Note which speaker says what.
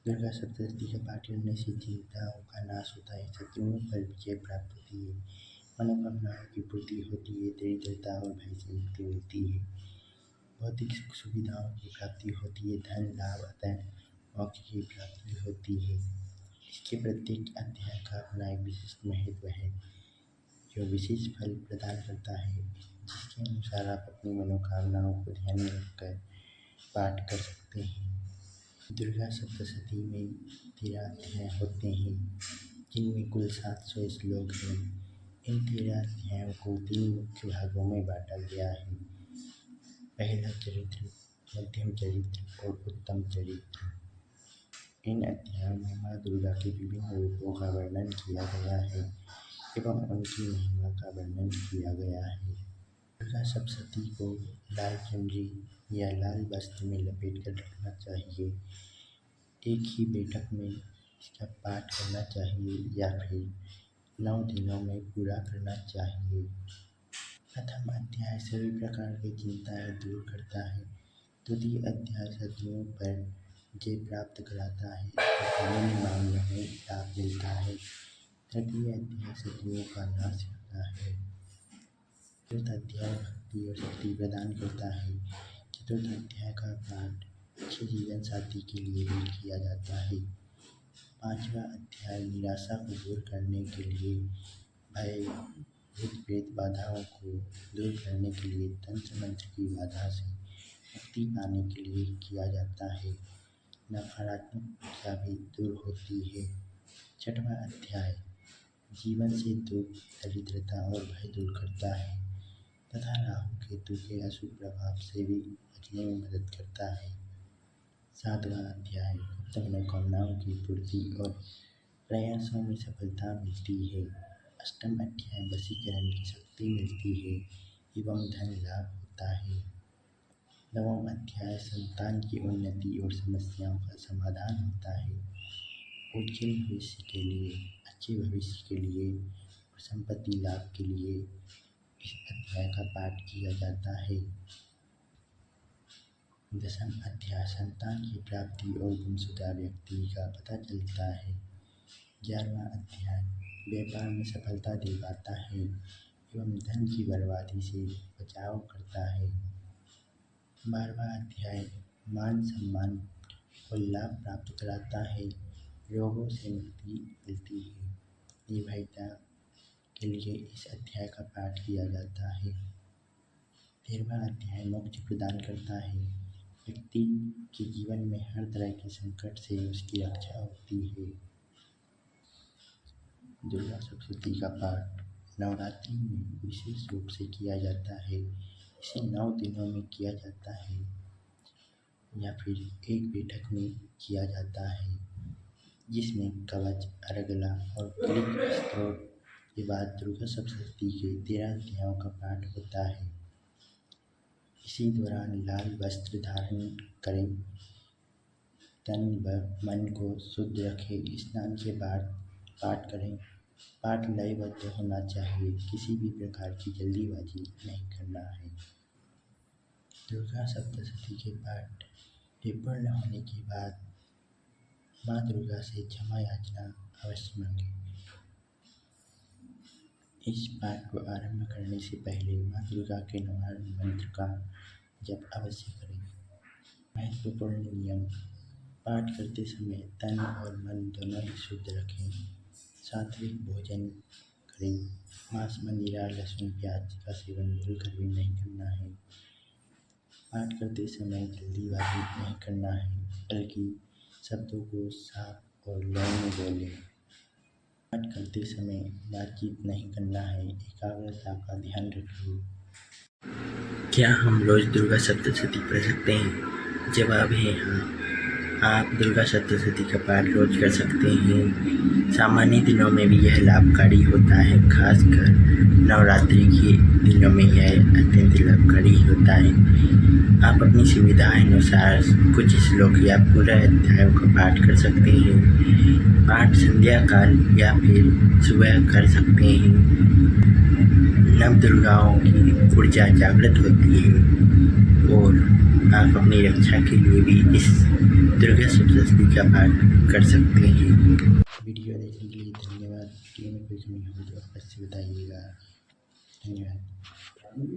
Speaker 1: दुर्गा सप्तशती का पाठ करने से चिंताओं का नाश होता है, शत्रुओं पर विजय प्राप्त होती है, मनोकामनाओं की पूर्ति होती है, दरिद्रता और भय से मुक्ति मिलती है, भौतिक सुख सुविधाओं की प्राप्ति होती है, धन लाभ अतः मोक्ष की प्राप्ति होती है। इसके प्रत्येक अध्याय का अपना एक विशिष्ट महत्व है जो विशेष फल प्रदान करता है, जिसके अनुसार आप अपनी मनोकामनाओं को ध्यान में रखकर पाठ कर सकते हैं। दुर्गा सप्तशती में 13 अध्याय होते हैं, जिनमें कुल 700 श्लोक हैं। इन 13 अध्यायों को 3 मुख्य भागों में बांटा गया है। पहला चरित्र, मध्यम चरित्र और उत्तम चरित्र। इन अध्यायों में माँ दुर्गा के विभिन्न रूपों का वर्णन किया गया है एवं उनकी महिमा का वर्णन किया गया है। दुर्गा सप्तशती को लाल चुनरी या लाल वस्त्र में लपेट कर रखना चाहिए। एक ही बैठक में इसका पाठ करना चाहिए या फिर 9 दिनों में पूरा करना चाहिए। प्रथम अध्याय सभी प्रकार की चिंताएं दूर करता है। द्वितीय अध्याय शत्रुओं पर विजय प्राप्त कराता है और विभिन्न मामलों में लाभ मिलता है। तृतीय अध्याय शत्रुओं का नाश करता है। चतुर्थ अध्याय भक्ति और शक्ति प्रदान करता है। चतुर्थ अध्याय का पाठ अच्छे जीवन साथी के लिए भी किया जाता है। पांचवा अध्याय निराशा को दूर करने के लिए, भय भूत प्रेत बाधाओं को दूर करने के लिए, तंत्र मंत्र की बाधा से मुक्ति पाने के लिए किया जाता है। नकारात्मक ऊर्जा भी दूर होती है। छठवां अध्याय जीवन से दुख, दरिद्रता और भय दूर करता है तथा राहु केतु के अशुभ प्रभाव से भी बचने में मदद करता है। सातवां अध्याय गुप्त मनोकामनाओं की पूर्ति और प्रयासों में सफलता मिलती है। अष्टम अध्याय वशीकरण की शक्ति मिलती है एवं धन लाभ होता है। नवम अध्याय संतान की उन्नति और समस्याओं का समाधान होता है। उज्जवल भविष्य के लिए, अच्छे भविष्य के लिए और संपत्ति लाभ के लिए इस अध्याय का पाठ किया जाता है। दसम अध्याय संतान की प्राप्ति और गुमशुदा व्यक्ति का पता चलता है। 11वां अध्याय व्यापार में सफलता दिलवाता है एवं धन की बर्बादी से बचाव करता है। 12वां अध्याय मान सम्मान और लाभ प्राप्त कराता है, रोगों से मुक्ति मिलती है। निर्भयता के लिए इस अध्याय का पाठ किया जाता है। 13वां अध्याय मोक्ष प्रदान करता है, व्यक्ति के जीवन में हर तरह के संकट से उसकी रक्षा होती है। दुर्गा सप्तशती का पाठ नवरात्रि में विशेष रूप से किया जाता है। इसे 9 दिनों में किया जाता है या फिर एक बैठक में किया जाता है, जिसमें कवच, अर्गला और क्लिक स्तोत्र के बाद दुर्गा सप्तशती के 13 अध्यायों का पाठ होता है। इसी दौरान लाल वस्त्र धारण करें, तन व मन को शुद्ध रखें, स्नान के बाद पाठ करें। पाठ लयबद्ध होना चाहिए, किसी भी प्रकार की जल्दीबाजी नहीं करना है। दुर्गा सप्तशती के पाठ के पूर्ण होने के बाद माँ दुर्गा से क्षमा याचना अवश्य मांगें। इस पाठ को आरंभ करने से पहले माँ दुर्गा के निवारण मंत्र का जप अवश्य करें। महत्वपूर्ण नियम: पाठ करते समय तन और मन दोनों ही शुद्ध रखें। सात्विक भोजन करें। मांस, मदिरा, लहसुन, प्याज का सेवन भूलकर भी नहीं करना है। पाठ करते समय जल्दीबाजी नहीं करना है, बल्कि शब्दों को साफ और लय में बोलें। पाठ करते समय बातचीत नहीं करना है, एकाग्रता का ध्यान रखिए। क्या हम रोज दुर्गा सप्तशती पढ़ सकते हैं? जवाब है हाँ। आप दुर्गा सप्तशती का पाठ रोज कर सकते हैं। सामान्य दिनों में भी यह लाभकारी होता है, खासकर नवरात्रि के दिनों में यह अत्यंत लाभकारी होता है। आप अपनी सुविधा अनुसार कुछ श्लोक या पूरा अध्यायों का पाठ कर सकते हैं। पाठ संध्या काल या फिर सुबह कर सकते हैं। नव दुर्गाओं की ऊर्जा जागृत होती है और आप अपनी रक्षा के लिए भी इस दुर्गा सप्तशती का पाठ कर सकते हैं। वीडियो देखने के लिए धन्यवाद। वीडियो में कोई कमी हो तो अवश्य बताइएगा। धन्यवाद।